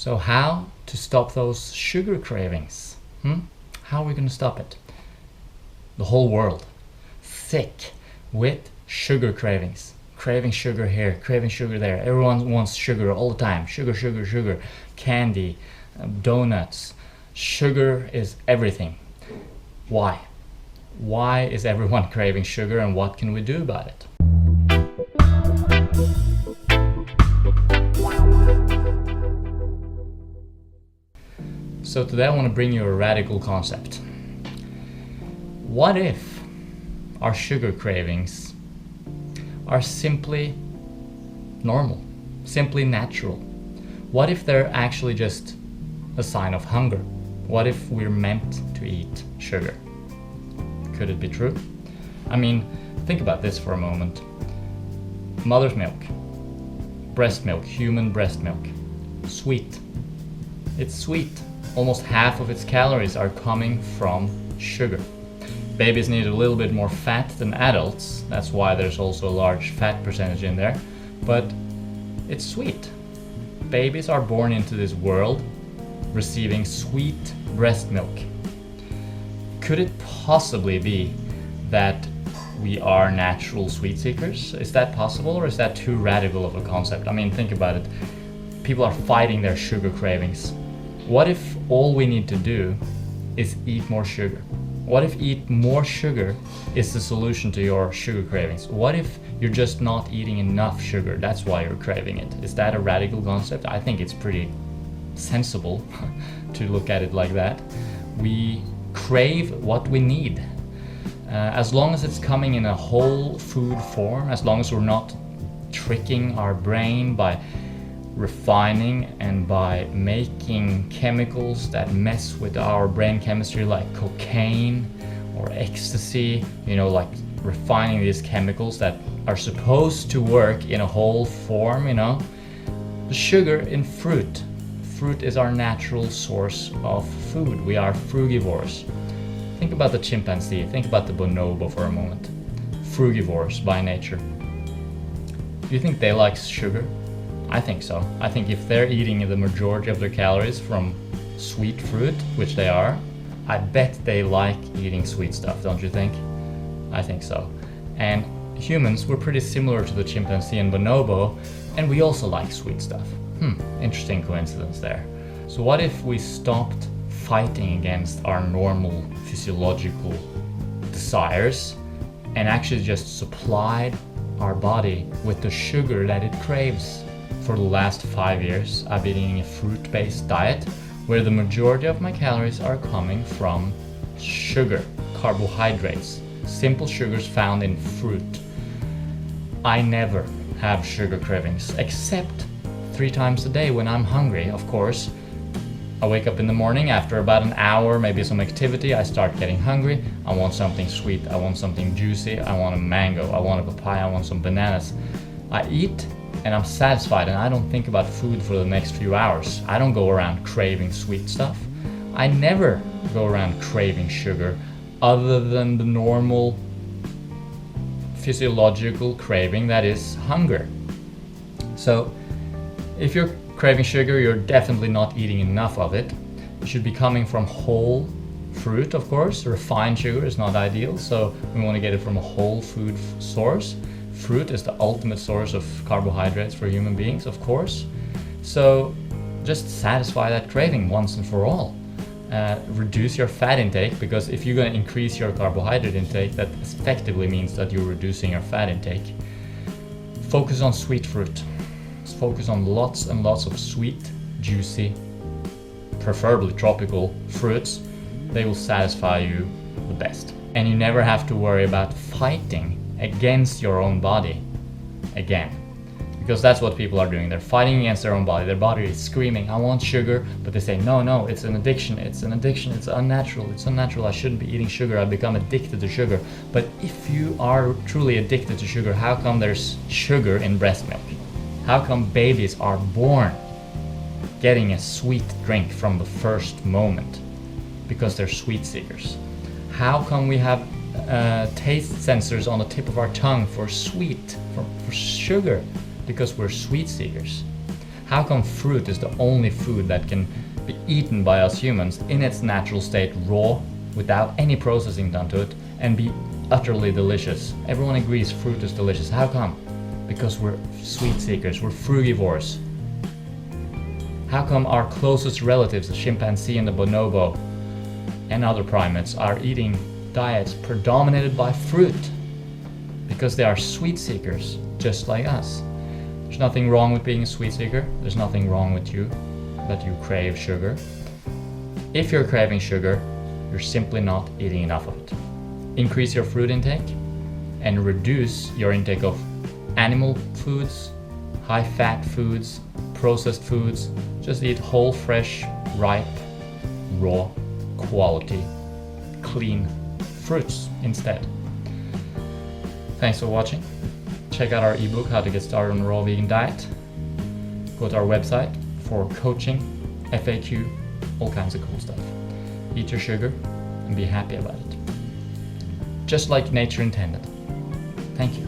So how to stop those sugar cravings? How are we going to stop it? The whole world, thick with sugar cravings. Craving sugar here, craving sugar there. Everyone wants sugar all the time. Sugar, sugar, sugar. Candy, donuts. Sugar is everything. Why? Why is everyone craving sugar, and what can we do about it? So today I want to bring you a radical concept. What if our sugar cravings are simply normal, simply natural? What if they're actually just a sign of hunger? What if we're meant to eat sugar? Could it be true? I mean, think about this for a moment. Mother's milk, breast milk, human breast milk, sweet. It's sweet. Almost half of its calories are coming from sugar. Babies need a little bit more fat than adults. That's why there's also a large fat percentage in there. But it's sweet. Babies are born into this world receiving sweet breast milk. Could it possibly be that we are natural sweet seekers? Is that possible, or is that too radical of a concept? I mean, think about it. People are fighting their sugar cravings. What if all we need to do is eat more sugar? What if eat more sugar is the solution to your sugar cravings? What if you're just not eating enough sugar? That's why you're craving it. Is that a radical concept? I think it's pretty sensible to look at it like that. We crave what we need. As long as it's coming in a whole food form, as long as we're not tricking our brain by refining and by making chemicals that mess with our brain chemistry, like cocaine or ecstasy, like refining these chemicals that are supposed to work in a whole form. The sugar in fruit is our natural source of food. We are frugivores. Think about the chimpanzee, think about the bonobo for a moment. Frugivores by nature. Do you think they like sugar? I think so. I think if they're eating the majority of their calories from sweet fruit, which they are, I bet they like eating sweet stuff, don't you think? I think so. And humans, we're pretty similar to the chimpanzee and bonobo, and we also like sweet stuff. Interesting coincidence there. So what if we stopped fighting against our normal physiological desires and actually just supplied our body with the sugar that it craves? For the last 5 years, I've been eating a fruit-based diet where the majority of my calories are coming from sugar, carbohydrates, simple sugars found in fruit. I never have sugar cravings, except 3 times a day when I'm hungry, of course. I wake up in the morning, after about an hour, maybe some activity, I start getting hungry. I want something sweet, I want something juicy, I want a mango, I want a papaya, I want some bananas. I eat and I'm satisfied, and I don't think about food for the next few hours. I don't go around craving sweet stuff. I never go around craving sugar other than the normal physiological craving, that is hunger. So if you're craving sugar, you're definitely not eating enough of it. It should be coming from whole fruit, of course. Refined sugar is not ideal, so we want to get it from a whole food source. Fruit is the ultimate source of carbohydrates for human beings, of course. So just satisfy that craving once and for all. Reduce your fat intake, because if you're going to increase your carbohydrate intake, that effectively means that you're reducing your fat intake. Focus on sweet fruit. Focus on lots and lots of sweet, juicy, preferably tropical fruits. They will satisfy you the best. And you never have to worry about fighting against your own body again, because that's what people are doing. They're fighting against their own body. Their body is screaming, I want sugar, but they say, no, it's an addiction, it's unnatural, I shouldn't be eating sugar, I've become addicted to sugar. But if you are truly addicted to sugar, how come there's sugar in breast milk? How come babies are born getting a sweet drink from the first moment? Because they're sweet seekers. How come we have taste sensors on the tip of our tongue for sweet, for sugar? Because we're sweet seekers. How come fruit is the only food that can be eaten by us humans in its natural state, raw, without any processing done to it, and be utterly delicious? Everyone agrees fruit is delicious. How come? Because we're sweet seekers, we're frugivores. How come our closest relatives, the chimpanzee and the bonobo and other primates, are eating diets predominated by fruit? Because they are sweet seekers, just like us. There's nothing wrong with being a sweet seeker. There's nothing wrong with you that you crave sugar. If you're craving sugar, you're simply not eating enough of it. Increase your fruit intake and reduce your intake of animal foods, high-fat foods, processed foods. Just eat whole, fresh, ripe, raw, quality, clean fruits instead. Thanks for watching. Check out our ebook, How to Get Started on a Raw Vegan Diet. Go to our website for coaching, FAQ, all kinds of cool stuff. Eat your sugar and be happy about it. Just like nature intended. Thank you.